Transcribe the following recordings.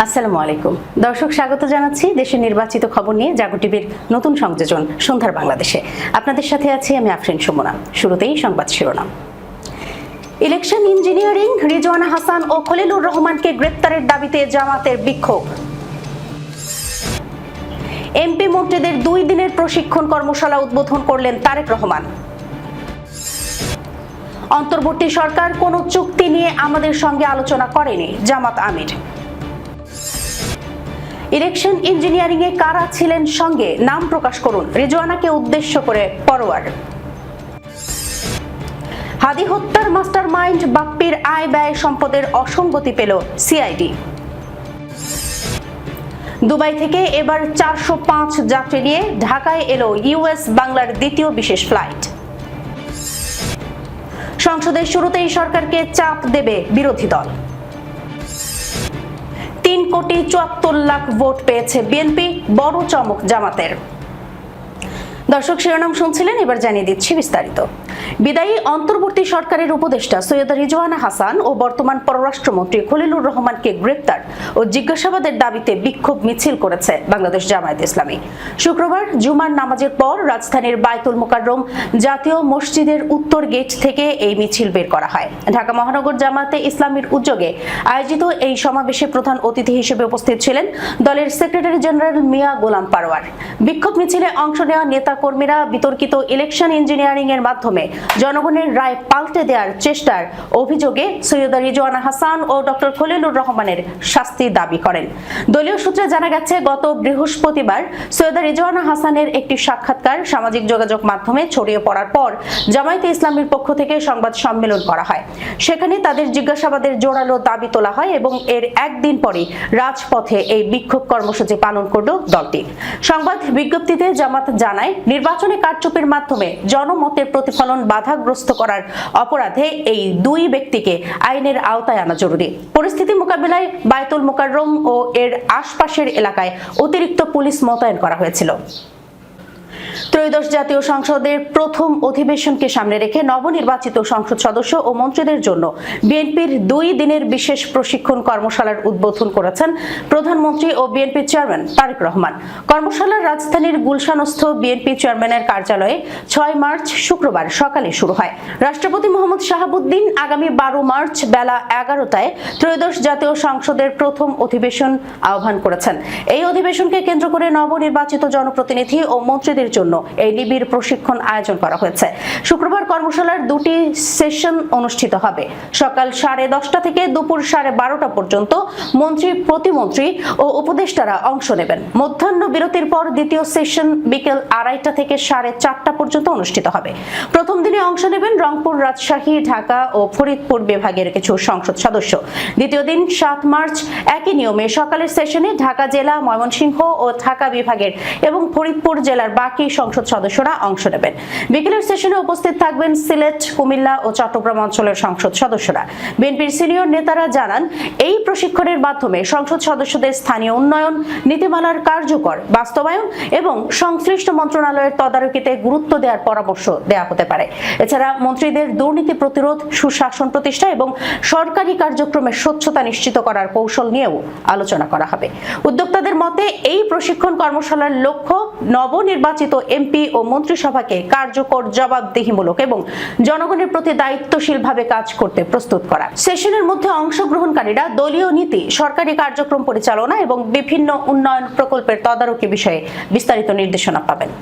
আসসালামু আলাইকুম দর্শক, স্বাগত জানাচ্ছি দেশের নির্বাচিত খবর নিয়ে জাগো টিভির নতুন সংযোজন সন্ধ্যার বাংলাদেশে। আপনাদের সাথে আছি আমি আফরিন সুমনা। শুরুতেই সংবাদ শিরোনাম। ইলেকশন ইঞ্জিনিয়ারিং, রিজওয়ানা হাসান ও খলিলুর রহমানকে গ্রেপ্তারের দাবিতে জামাতের বিক্ষোভ। এমপি মন্ত্রীদের 2 দিনের প্রশিক্ষণ কর্মশালা উদ্বোধন করলেন তারেক রহমান। অন্তর্বর্তী সরকার কোনো চুক্তি নিয়ে আমাদের সঙ্গে আলোচনা করেনি, জামাত আমির। ইলেকশন ইঞ্জিনিয়ারিং এ কারা ছিলেন সঙ্গে, নাম প্রকাশ করুন, রিজওয়ানাকে উদ্দেশ্য করে পরোয়ার। হাদি হত্যার মাস্টার মাইন্ড বাপ্পির আয় ব্যয় সম্পদের অসঙ্গতি পেল সিআইডি। দুবাই থেকে এবার 405 যাত্রী নিয়ে ঢাকায় এলো ইউএস বাংলার দ্বিতীয় বিশেষ ফ্লাইট। সংসদের শুরুতেই সরকারকে চাপ দেবে বিরোধী দল। 3,74,00,000 ভোট পেয়েছে বিএনপি, বড় চমক জামাতের। দর্শক, শিরোনাম শুনছিলেন, এবার জানিয়ে দিচ্ছি বিস্তারিত। বিদায়ী অন্তর্বর্তী সরকারের উপদেষ্টা সৈয়দা রিজওয়ানা হাসান ও বর্তমান পররাষ্ট্রমন্ত্রী খলিলুর রহমানকে গ্রেপ্তার ও জিজ্ঞাসাবাদের দাবিতে বিক্ষোভ মিছিল করেছে বাংলাদেশ জামায়াতে ইসলামী। শুক্রবার জুমার নামাজের পর রাজধানীর বায়তুল মোকাররম জাতীয় মসজিদের উত্তর গেট থেকে এই মিছিল বের করা হয়। ঢাকা মহানগর জামায়াতে ইসলামীর উদ্যোগে আয়োজিত এই সমাবেশে প্রধান অতিথি হিসেবে উপস্থিত ছিলেন দলের সেক্রেটারি জেনারেল মিয়া গোলাম পারওয়ার। বিক্ষোভ মিছিলে অংশ নেওয়া নেতা কর্মীরা বিতর্কিত ইলেকশন ইঞ্জিনিয়ারিং এর মাধ্যমে জনগণের রায় পাল্টে দেওয়ার চেষ্টার অভিযোগে সৈয়দা রিজওয়ানা হাসান ও ডক্টর খলিলুর রহমানের শাস্তি দাবি করেন। দলীয় সূত্রে জানা গেছে, গত বৃহস্পতিবার সৈয়দা রিজওয়ানা হাসানের একটি সাক্ষাৎকার সামাজিক যোগাযোগ মাধ্যমে ছড়িয়ে পড়ার পর জামায়াতে ইসলামীর পক্ষ থেকে সংবাদ সম্মেলন করা হয়। সেখানে তাদের জিজ্ঞাসাবাদের জোরালো দাবি তোলা হয় এবং এর একদিন পরই রাজপথে এই বিক্ষোভ কর্মসূচি পালন করল দলটি। সংবাদ বিজ্ঞপ্তিতে জামাত জানায়, নির্বাচনী কারচুপির মাধ্যমে জনমতের প্রতিফলন বাধাগ্রস্ত করার অপরাধে এই 2 ব্যক্তিকে আইনের আওতায় আনা জরুরি। পরিস্থিতি মোকাবিলায় বায়তুল মোকাররম ও এর আশপাশের এলাকায় অতিরিক্ত পুলিশ মোতায়েন করা হয়েছিল। ত্রয়োদশ জাতীয় সংসদের প্রথম অধিবেশনকে সামনে রেখে নবনির্বাচিত সংসদ সদস্য ও মন্ত্রীদের জন্য বিএনপির 2 দিনের বিশেষ প্রশিক্ষণ কর্মশালার উদ্বোধন করেছেন প্রধানমন্ত্রী ও বিএনপি চেয়ারম্যান তারেক রহমান। কর্মশালার রাজধানীর গুলশানস্থ বিএনপি চেয়ারম্যানের কার্যালয়ে 6 মার্চ শুক্রবার সকালে শুরু হয়। রাষ্ট্রপতি মোহাম্মদ শাহাবুদ্দিন আগামী 12 মার্চ বেলা 11টায় ত্রয়োদশ জাতীয় সংসদের প্রথম অধিবেশন আহ্বান করেছেন। এই অধিবেশনকে কেন্দ্র করে নবনির্বাচিত জনপ্রতিনিধি ও মন্ত্রীদের জন্য এই নিবিড় প্রশিক্ষণ আয়োজন করা হয়েছে। শুক্রবার কর্মশালার 2টি সেশন অনুষ্ঠিত হবে। সকাল 10:30 থেকে দুপুর 12:30 পর্যন্ত মন্ত্রী, প্রতিমন্ত্রী ও উপদেষ্টারা অংশ নেবেন। মধ্যাহ্ন বিরতির পর দ্বিতীয় সেশন বিকেল 2:30 থেকে 4:30 পর্যন্ত অনুষ্ঠিত হবে। প্রথম দিনে অংশ নেবেন রংপুর, রাজশাহী, ঢাকা ও ফরিদপুর বিভাগের কিছু সংসদ সদস্য। দ্বিতীয় দিন 7 মার্চ একই নিয়মে সকালের সেশনে ঢাকা জেলা, ময়মনসিংহ ও ঢাকা বিভাগের এবং ফরিদপুর জেলার বাকি সংসদ সদস্যরা অংশ নেবেন। বিকেলের সেশনে উপস্থিত থাকবেন সিলেট, কুমিল্লা ও চট্টগ্রাম অঞ্চলের সংসদ সদস্যরা। বিএনপির সিনিয়র নেতারা জানান, এই প্রশিক্ষণের মাধ্যমে সংসদ সদস্যদের স্থানীয় উন্নয়ন নীতিমালার কার্যকর বাস্তবায়ন এবং সংশ্লিষ্ট মন্ত্রণালয়ের তদারকিতে গুরুত্ব দেওয়ার পরামর্শ দেওয়া হতে পারে। এছাড়া মন্ত্রীদের দুর্নীতি প্রতিরোধ, সুশাসন প্রতিষ্ঠা এবং সরকারি কার্যক্রমের স্বচ্ছতা নিশ্চিত করার কৌশল নিয়েও আলোচনা করা হবে। উদ্যোক্তাদের মতে এই প্রশিক্ষণ কর্মশালার লক্ষ্য নবনির্বাচিত এমপি ও মন্ত্রিসভাকে কার্যকর, জবাবদিহিমূলক এবং জনগণের প্রতি দায়িত্বশীলভাবে কাজ করতে প্রস্তুত করা। সেশনের মধ্যে অংশগ্রহণকারীরা দলীয় নীতি, সরকারি কার্যক্রম পরিচালনা এবং বিভিন্ন উন্নয়ন প্রকল্পের তদারকি বিষয়ে বিস্তারিত নির্দেশনা পাবেন।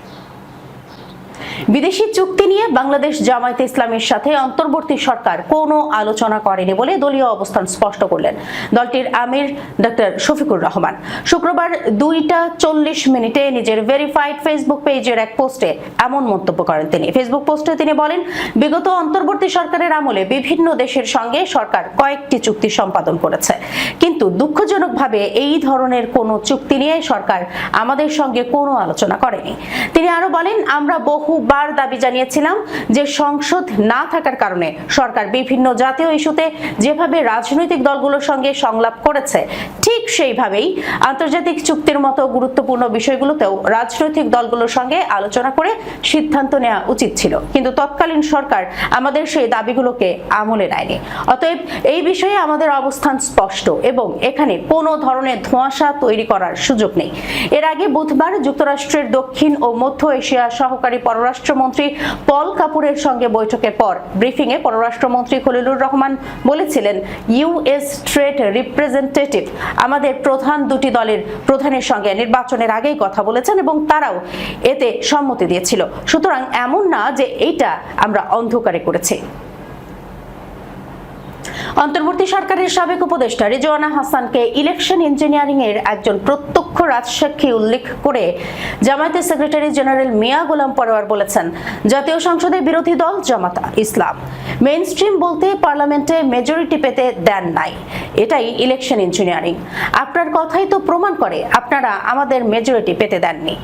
বিদেশি চুক্তি নিয়ে বাংলাদেশ জামায়াতে ইসলামীর সাথে অন্তর্বর্তী সরকার কোনো আলোচনা করেনি বলে দলীয় অবস্থান স্পষ্ট করলেন দলটির আমির ডক্টর শফিকুর রহমান। শুক্রবার 2:40 নিজের ভেরিফাইড ফেসবুক পেজের এক পোস্টে এমন মন্তব্য করেন তিনি। ফেসবুক পোস্টে তিনি বলেন, বিগত অন্তর্বর্তী সরকারের আমলে বিভিন্ন দেশের সঙ্গে সরকার কয়েকটি চুক্তি সম্পাদন করেছে, কিন্তু দুঃখজনকভাবে এই ধরনের কোনো চুক্তি নিয়ে সরকার আমাদের সঙ্গে কোনো আলোচনা করেনি। তিনি আরো বলেন, আমরা বহু বহুবার দাবি জানিয়েছিলাম যে সংসদ না থাকার কারণে সরকার বিভিন্ন জাতীয় ইস্যুতে যেভাবে রাজনৈতিক দলগুলোর সঙ্গে সংলাপ করেছে, ঠিক সেইভাবেই আন্তর্জাতিক চুক্তির মতো গুরুত্বপূর্ণ বিষয়গুলোতেও রাজনৈতিক দলগুলোর সঙ্গে আলোচনা করে সিদ্ধান্ত নেওয়া উচিত ছিল, কিন্তু তৎকালীন সরকার আমাদের সেই দাবিগুলোকে আমলে নেয়নি। অতএব এই বিষয়ে আমাদের অবস্থান স্পষ্ট এবং এখানে কোনো ধরনের ধোঁয়াশা তৈরি করার সুযোগ নেই। এর আগে বুধবার যুক্তরাষ্ট্রের দক্ষিণ ও মধ্য এশিয়া সহকারী পররাষ্ট্রমন্ত্রী পল কাপুরের সঙ্গে বৈঠকের পর ব্রিফিংয়ে পররাষ্ট্রমন্ত্রী খলিলুর রহমান বলেছিলেন, ইউএস ট্রেড রিপ্রেজেন্টেটিভ আমাদের প্রধান দুটি দলের প্রধানের সঙ্গে নির্বাচনের আগেই কথা বলেছেন এবং তারাও এতে সম্মতি দিয়েছিল। সুতরাং এমন না যে এইটা আমরা অন্ধকারে করেছি। অন্তর্বর্তী সরকারের সাবেক উপদেষ্টা রিজওয়ানা হাসানকে ইলেকশন ইঞ্জিনিয়ারিং এর একজন প্রত্যক্ষ রাজসাক্ষী উল্লেখ করে জামায়াতের সেক্রেটারি জেনারেল মিয়া গোলাম পরোয়ার বলেছেন, জাতীয় সংসদে বিরোধী দল জামাত ইসলাম মেইনস্ট্রিম বলতে পার্লামেন্টে মেজরিটি পেতে দেন নাই, এটাই ইলেকশন ইঞ্জিনিয়ারিং। আপনার কথাই তো প্রমাণ করে আপনারা আমাদের মেজরিটি পেতে দেননি।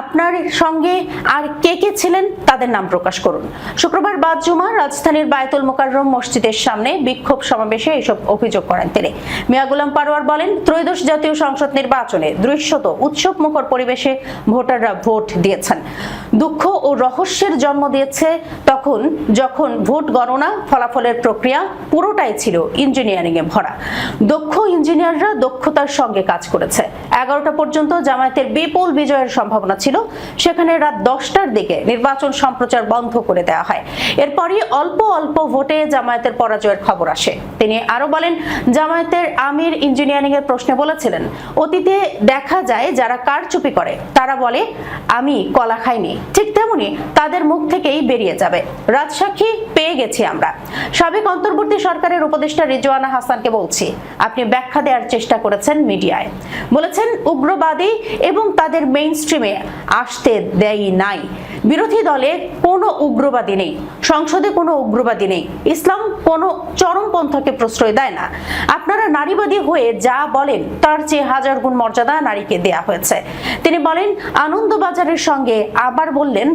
আপনার সঙ্গে আর কে কে ছিলেন তাদের নাম প্রকাশ করুন। শুক্রবার বাদ জুমা রাজধানীর বায়তুল মোকাররম মসজিদের সামনে বিক্ষোভ সমাবেশে এসব অভিযোগ করেন তিনি। মিয়া গোলাম পরোয়ার বলেন, ত্রয়োদশ জাতীয় সংসদ নির্বাচনে দৃশ্যত উৎসব মুখর পরিবেশে ভোটাররা ভোট দিয়েছেন। দুঃখ ও রহস্যের জন্ম দিয়েছে তখন যখন ভোট গণনা ফলাফলের প্রক্রিয়া পুরোটাই ছিল ইঞ্জিনিয়ারিং এ ভরা। দক্ষ ইঞ্জিনিয়াররা দক্ষতার সঙ্গে কাজ করেছে। 11টা পর্যন্ত জামায়াতের বিপুল বিজয়ের সম্ভাবনা ছিল, সেখানে রাত 10টার দিকে নির্বাচন সম্প্রচার বন্ধ করে দেওয়া হয়। এরপরই অল্প অল্প ভোটে জামায়াতের পরাজয়ের খবর আসে। তিনি আরো বলেন, জামায়াতের আমির ইঞ্জিনিয়ারিং এর প্রশ্নে বলেছিলেন, অতীতে দেখা যায় যারা কারচুপি করে তারা বলে আমি কলা খাইনি, ঠিক তেমনি তাদের মুখ থেকেই বেরিয়ে যাবে। রাজসাক্ষী পেয়ে গেছি আমরা। সাবেক অন্তর্বর্তী সরকারের উপদেষ্টা রিজওয়ানা হাসানকে বলছি, আপনি ব্যাখ্যা দেওয়ার চেষ্টা করেছেন মিডিয়ায়, বলেছেন উগ্রবাদী এবং তাদের মেইনস্ট্রিমে আসতে দেয় নাই। বিরোধী দলে কোনো উগ্রবাদী নেই, সংসদে কোনো উগ্রবাদী নেই, ইসলাম কোনো চরমপন্থাকে প্রশ্রয় দেয় না। আপনারা নারীবাদী হয়ে যা বলেন তার চেয়ে হাজার গুণ মর্যাদা নারীকে দেয়া হয়েছে। তিনি বলেন, আনন্দবাজারের সঙ্গে আবার বললেন,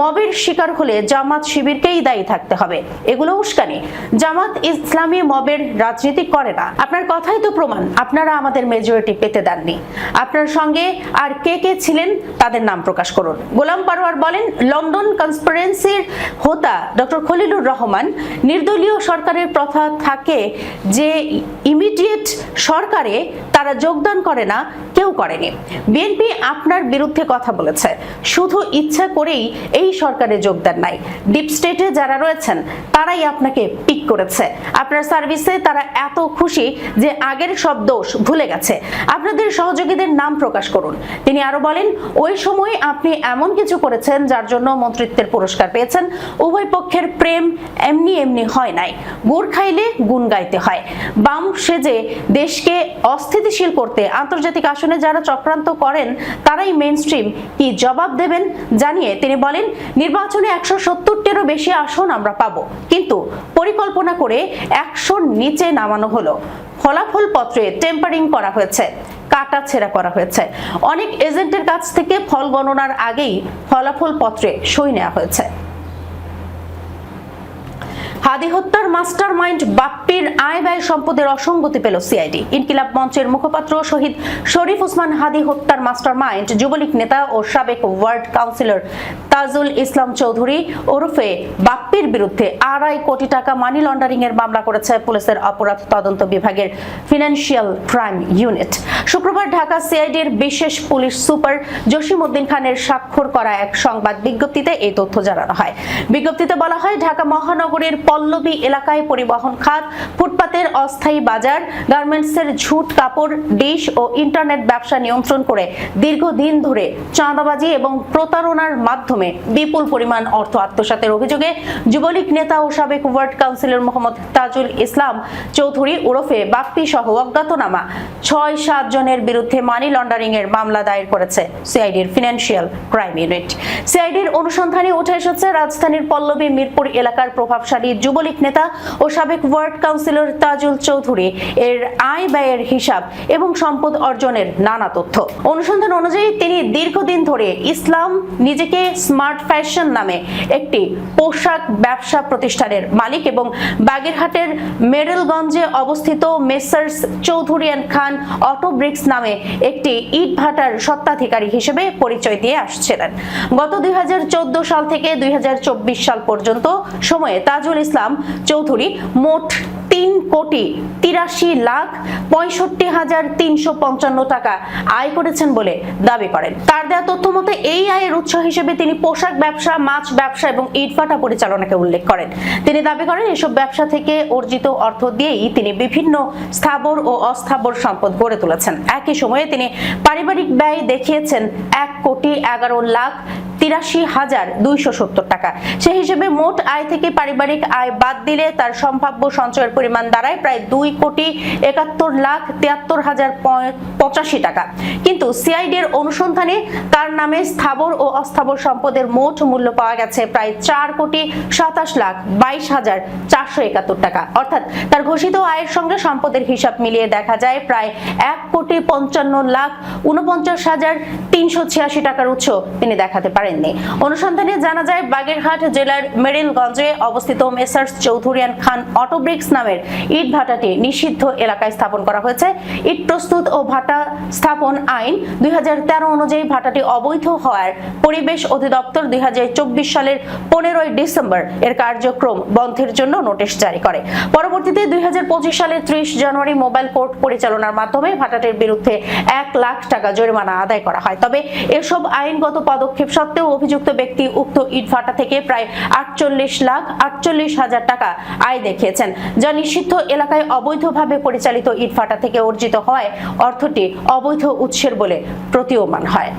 মবের শিকার হলে জামাত শিবিরকেই দায়ী থাকতে হবে। এগুলো উস্কানি। জামাত ইসলামী মবের রাজনীতি করে না। আপনার কথাই তো প্রমাণ আপনারা আমাদের মেজরিটি পেতে দেননি। আপনার সঙ্গে আর কে কে ছিলেন তাদের নাম প্রকাশ করুন। গোলাম পরোয়ার বলেন, লন্ডন কনস্পিরেন্সির হোতা ডক্টর খলিলুর রহমান, নির্দলীয় সরকারের প্রথা থাকে যে ইমিডিয়েট সরকারে তারা যোগদান করে না, কেউ করেনি। বিএনপি আপনার বিরুদ্ধে কথা বলেছে, শুধু ইচ্ছা করেই এই সরকারে যোগদান নাই। ডিপ স্টেটে যারা রয়েছেন তারাই আপনাকে পিক করেছে। আপনার সার্ভিসে তারা এত খুশি যে আগের সব দোষ ভুলে গেছে। আপনাদের সহযোগীদের নাম প্রকাশ করুন। তিনি আরো বলেন, ওই সময় আপনি এমন কিছু করেছেন যার জন্য মন্ত্রিত্বের পুরস্কার পেয়েছেন। উভয় পক্ষের প্রেম এমনি এমনি হয় নাই, গুড় খাইলে গুণ গাইতে হয়। বাম সেজে দেশকে অস্থিতিশীল করতে আন্তর্জাতিক আসনে যারা চক্রান্ত করেন তারাই মেইনস্ট্রিম কি জবাব দেবেন জানিয়ে তিনি বলেন, নির্বাচনে 170টিরও বেশি আসন আমরা পাবো, কিন্তু পরিকল্পনা করে 100 নিচে নামানো হলো। ফলাফল পত্রে টেম্পারিং করা হয়েছে, কাটাছেঁড়া করা হয়েছে। অনেক এজেন্টের কাছ থেকে ফল গণনার আগেই ফলাফল পত্রে সই নেওয়া হয়েছে। হাদি হত্যার মাস্টার মাইন্ড বাপ্পির আয় ব্যয় সম্পদের অসঙ্গতি পেল সিআইডি। ইনকিলাব মঞ্চের মুখপাত্র শহীদ শরীফ ওসমান হাদি হত্যার মাস্টার মাইন্ড যুবলীগ নেতা ও সাবেক ওয়ার্ড কাউন্সিলর তাজুল ইসলাম চৌধুরী ওরফে বাপ্পির বিরুদ্ধে 2.5 কোটি টাকা মানি লন্ডারিং এর মামলা করেছে পুলিশের অপরাধ তদন্ত বিভাগের ফিনান্সিয়াল ক্রাইম ইউনিট। শুক্রবার ঢাকা সিআইডির বিশেষ পুলিশ সুপার জসিম উদ্দিন খানের স্বাক্ষর করা এক সংবাদ বিজ্ঞপ্তিতে এই তথ্য জানানো হয়। বিজ্ঞপ্তিতে বলা হয়, ঢাকা মহানগরীর পল্লবী এলাকায় পরিবহন খাত, ফুটপাতের অস্থায়ী বাজার, গার্মেন্টসের ঝুট কাপড়, ডিশ ও ইন্টারনেট ব্যবসা নিয়ন্ত্রণ করে দীর্ঘদিন ধরে চাঁদাবাজি এবং প্রতারণার মাধ্যমে বিপুল পরিমাণ অর্থ আত্মসাতের অভিযোগে যুবলীগ নেতা ও সাবেক ওয়ার্ড কাউন্সিলর মোহাম্মদ তাজুল ইসলাম চৌধুরী ওরফে বাপ্পি সহ অজ্ঞাতনামা 6-7 জনের বিরুদ্ধে মানি লন্ডারিং এর মামলা দায়ের করেছে সিআইডির ফিনান্সিয়াল ক্রাইম ইউনিট। সিআইডির অনুসন্ধানে উঠে এসেছে, রাজধানীর পল্লবী মিরপুর এলাকার প্রভাবশালী যুবলীগ নেতা ও সাবেক ওয়ার্ড কাউন্সিলর তাজুল চৌধুরী এর আয় ব্যয়ের হিসাব এবং সম্পদ অর্জনের নানা তথ্য। অনুসন্ধান অনুযায়ী তিনি দীর্ঘদিন ধরে ইসলাম নিজেকে স্মার্ট ফ্যাশন নামে একটি পোশাক ব্যবসা প্রতিষ্ঠানের মালিক এবং বাগেরহাটের মেডেলগঞ্জে অবস্থিত Messrs Chowdhury and Khan auto bricks নামে একটি ইট ভাটার স্বত্বাধিকারী হিসেবে পরিচয় দিয়ে আসছিলেন। গত 2014 সাল থেকে 2024 সাল পর্যন্ত সময়ে তাজুল ইসলাম চৌধুরী মোট 3,63,65,355 টাকা আয় করেছেন বলে দাবি করেন। তার দেওয়া তথ্য মতে এই আয়ের উৎস হিসেবে তিনি পোশাক ব্যবসা, মাছ ব্যবসা এবং ইটভাটা পরিচালনাকে উল্লেখ করেন। তিনি দাবি করেন এসব ব্যবসা থেকে অর্জিত অর্থ দিয়েই তিনি বিভিন্ন স্থাবর ও অস্থাবর সম্পদ গড়ে তুলেছেন। একই সময়ে তিনি পারিবারিক ব্যয় দেখিয়েছেন 1,11,83,270 টাকা। সেই হিসেবে মোট আয় থেকে পারিবারিক আয় বাদ দিলে তার সম্ভাব্য সঞ্চয়ের পরিমাণ দাঁড়ায় প্রায় 2,71,73,085 টাকা। কিন্তু সিআইডি এর অনুসন্ধানে তার নামে স্থাবর ও অস্থাবর সম্পদের মোট মূল্য পাওয়া গেছে প্রায় 4,27,22,471 টাকা। অর্থাৎ তার ঘোষিত আয়ের সঙ্গে সম্পদের হিসাব মিলিয়ে দেখা যায় প্রায় 1,55,49,386 টাকার উৎস তিনি দেখাতে পারেননি। অনুসন্ধানে জানা যায় বাগেরহাট জেলার মেডেলগঞ্জে অবস্থিত Messrs Chowdhury and Khan auto bricks নামের ইট ভাটাটি নিষিদ্ধ এলাকায় স্থাপন করা হয়েছে। ইট প্রস্তুত ও ভাটা স্থাপন আইন 2013 অনুযায়ী ভাটাটি অবৈধ হওয়ার পরিবেশ অধিদপ্তর 2024 সালের 15 ডিসেম্বর এর কার্যক্রম বন্ধের জন্য নোটিশ জারি করে। পরবর্তীতে 2025 সালের 30 জানুয়ারি মোবাইল কোর্ট পরিচালনার মাধ্যমে ভাটাটির বিরুদ্ধে 1 লাখ টাকা জরিমানা আদায় করা হয়। তবে এসব আইনগত পদক্ষেপ সত্ত্বেও অভিযুক্ত ব্যক্তি উক্ত ইট ভাটা থেকে প্রায় 48,48,000 টাকা আয় দেখিয়েছেন, যা নিষিদ্ধ এলাকায় অবৈধভাবে পরিচালিত ইট ভাটা থেকে অর্জিত হয় অর্থটি অবৈধ উৎসের বলে প্রতীয়মান হয়।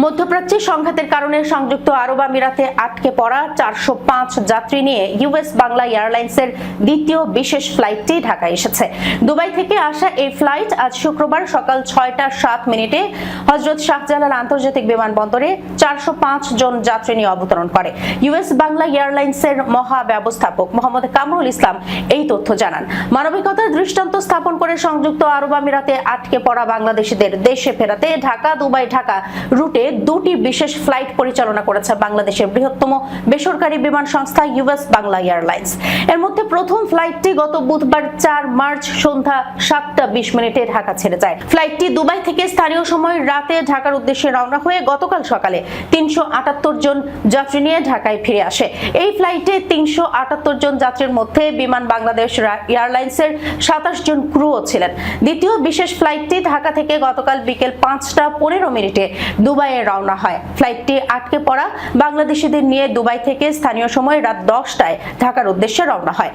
মধ্যপ্রাচ্যে সংঘাতের কারণে সংযুক্ত আরব আমিরাতে আটকে পড়া 405 যাত্রী নিয়ে ইউএস বাংলা এয়ারলাইন্সের দ্বিতীয় বিশেষ ফ্লাইটটি ঢাকায় এসেছে। দুবাই থেকে আসা এই ফ্লাইট আজ শুক্রবার সকাল 6:07 হযরত শাহজালাল আন্তর্জাতিক বিমানবন্দরে 405 জন যাত্রী নিয়ে অবতরণ করে। ইউএস বাংলা এয়ারলাইন্সের মহাব্যবস্থাপক মোহাম্মদ কামরুল ইসলাম এই তথ্য জানান। মানবিকতার দৃষ্টান্ত স্থাপন করে সংযুক্ত আরব আমিরাতে আটকে পড়া বাংলাদেশিদের দেশে ফেরাতে ঢাকা দুবাই ঢাকা রুটে দুটি বিশেষ ফ্লাইট পরিচালনা করেছে বাংলাদেশের বৃহত্তম বেসরকারি বিমান সংস্থা ইউএস বাংলা এয়ারলাইন্স। এর মধ্যে প্রথম ফ্লাইটটি গত বুধবার 4 মার্চ সন্ধ্যা 7:20 ঢাকা ছেড়ে যায়। ফ্লাইটটি দুবাই থেকে স্থানীয় সময় রাতে ঢাকার উদ্দেশ্যে রওনা হয়ে গতকাল সকালে 378 জন যাত্রী নিয়ে ঢাকায় ফিরে আসে। এই ফ্লাইটে 378 জন যাত্রীর মধ্যে বিমান বাংলাদেশ এয়ারলাইন্সের 27 জন ক্রুও ছিলেন। দ্বিতীয় বিশেষ ফ্লাইটটি ঢাকা থেকে গতকাল বিকেল 5:15 দুবাই রওনা হয়। ফ্লাইটটি আটকে পড়া বাংলাদেশিদের নিয়ে দুবাই থেকে স্থানীয় সময় রাত 10টায় ঢাকার উদ্দেশ্যে রওনা হয়।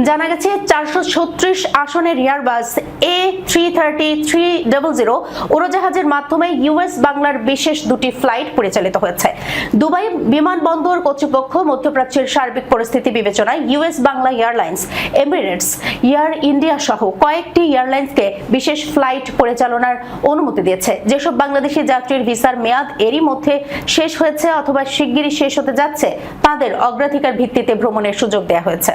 জানা গেছে 436 আসনের এয়ারবাস A330-300 উড়োজাহাজের মাধ্যমে ইউএস বাংলার বিশেষ দুটি ফ্লাইট পরিচালিত হয়েছে। দুবাই বিমানবন্দর কর্তৃপক্ষ মধ্যপ্রাচ্যের সার্বিক পরিস্থিতি বিবেচনায় US Bangla airlines, Emirates, air India সহ কয়েকটি এয়ারলাইন্সকে বিশেষ ফ্লাইট পরিচালনার অনুমতি দিয়েছে। যেসব বাংলাদেশি যাত্রীর ভিসার মেয়াদ এরই মধ্যে শেষ হয়েছে অথবা শিগগিরই শেষ হতে যাচ্ছে তাদের অগ্রাধিকার ভিত্তিতে ভ্রমণের সুযোগ দেওয়া হয়েছে।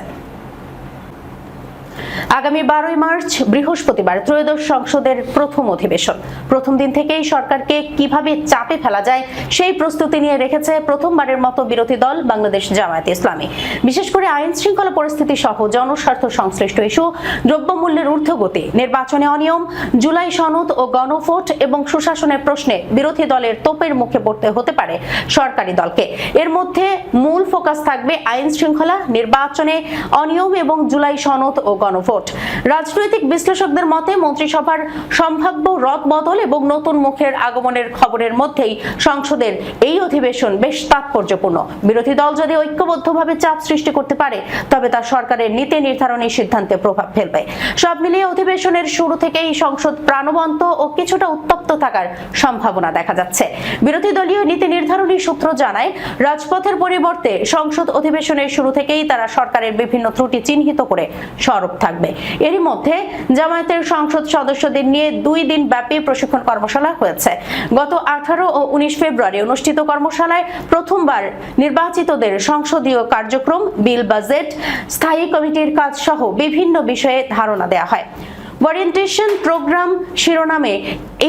আগামী 12 মার্চ বৃহস্পতিবার ত্রয়োদশ সংসদের প্রথম অধিবেশন। প্রথম দিন থেকেই সরকারকে কিভাবে চাপে ফেলা যায় সেই প্রস্তুতি নিয়ে রেখেছে প্রথমবারের মতো বিরোধী দল বাংলাদেশ জামায়াতে ইসলামী। বিশেষ করে আইন শৃঙ্খলা পরিস্থিতি সহ জনস্বার্থ সংশ্লিষ্ট ইস্যু, দ্রব্যমূল্যের ঊর্ধ্বগতি, নির্বাচনে অনিয়ম, জুলাই সনদ ও গণভোট এবং সুশাসনের প্রশ্নে বিরোধী দলের তোপের মুখে পড়তে হতে পারে সরকারি দলকে। এর মধ্যে মূল ফোকাস থাকবে আইন শৃঙ্খলা, নির্বাচনে অনিয়ম এবং জুলাই সনদ ও গণভোট। রাজনৈতিক বিশ্লেষকদের মতে মন্ত্রিসভার সম্ভাব্য রদবদল এবং নতুন মুখের আগমনের খবরের মধ্যেই সংসদের এই অধিবেশন বেশ তাৎপর্যপূর্ণ। বিরোধী দল যদি ঐক্যবদ্ধভাবে চাপ সৃষ্টি করতে পারে তবে তা সরকারের নীতি নির্ধারণী সিদ্ধান্তে প্রভাব ফেলবে। সব মিলিয়ে অধিবেশনের শুরু থেকেই সংসদ প্রাণবন্ত ও কিছুটা উত্তপ্ত থাকার সম্ভাবনা দেখা যাচ্ছে। বিরোধী দলীয় নীতি নির্ধারণী সূত্র জানায়, রাজপথের পরিবর্তে সংসদ অধিবেশনের শুরু থেকেই তারা সরকারের বিভিন্ন ত্রুটি চিহ্নিত করে সরব থাকবে। এরই মধ্যে জামায়াতের সংসদ সদস্যদের নিয়ে 2 দিন ব্যাপী প্রশিক্ষণ কর্মশালা হয়েছে। গত 18 ও 19 ফেব্রুয়ারি অনুষ্ঠিত কর্মশালায় প্রথমবার নির্বাচিতদের সংসদীয় কার্যক্রম, বিল, বাজেট, স্থায়ী কমিটির কাজ সহ বিভিন্ন বিষয়ে ধারণা দেওয়া হয়। ওরিয়েন্টেশন প্রোগ্রাম শিরোনামে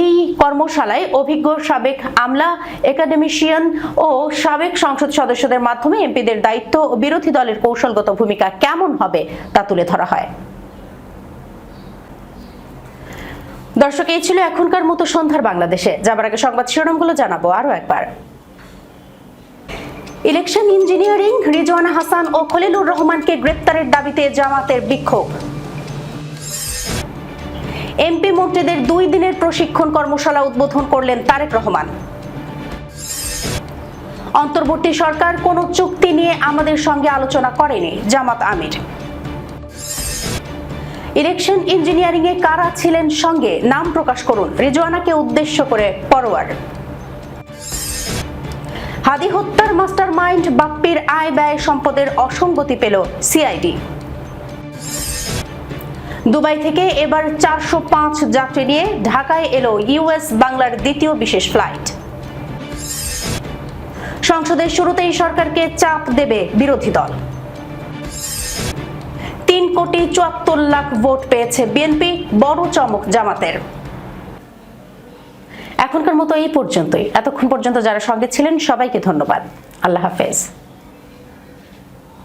এই কর্মশালায় অভিজ্ঞ সাবেক আমলা, একাডেমিশিয়ান ও সাবেক সংসদ সদস্যদের মাধ্যমে এমপিদের দায়িত্ব ও বিরোধী দলের কৌশলগত ভূমিকা কেমন হবে তা তুলে ধরা হয়। দর্শক, এই ছিল এখনকার মতো সন্ধ্যার বাংলাদেশে। যাবার আগে সংবাদ শিরোনামগুলো জানাবো আরো একবার। ইলেকশন ইঞ্জিনিয়ারিং, রিজওয়ানা হাসান ও খলিলুর রহমানকে গ্রেপ্তারের দাবিতে জামাতের বিক্ষোভ। এমপি মন্ত্রীদের 2 দিনের প্রশিক্ষণ কর্মশালা উদ্বোধন করলেন তারেক রহমান। অন্তর্বর্তী সরকার কোনো চুক্তি নিয়ে আমাদের সঙ্গে আলোচনা করেনি, জামাত আমির। ইলেকশন ইঞ্জিনিয়ারিং এ কারা ছিলেন সঙ্গে, নাম প্রকাশ করুন, রিজওয়ানাকে উদ্দেশ্য করে পরোয়ার। হাদি হত্যার মাস্টারমাইন্ড বাপ্পির আয় ব্যয় সম্পদের অসঙ্গতি পেল সিআইডি। দুবাই থেকে এবার 405 যাত্রী নিয়ে ঢাকায় এলো ইউএস বাংলার দ্বিতীয় বিশেষ ফ্লাইট। সংসদের শুরুতেই সরকারকে চাপ দেবে বিরোধী দল। 3,74,00,000 ভোট পেয়েছে বিএনপি, বড় চমক জামাতের। এখনকার মতো এই পর্যন্তই। এতক্ষণ পর্যন্ত যারা সঙ্গে ছিলেন সবাইকে ধন্যবাদ। আল্লাহ হাফেজ।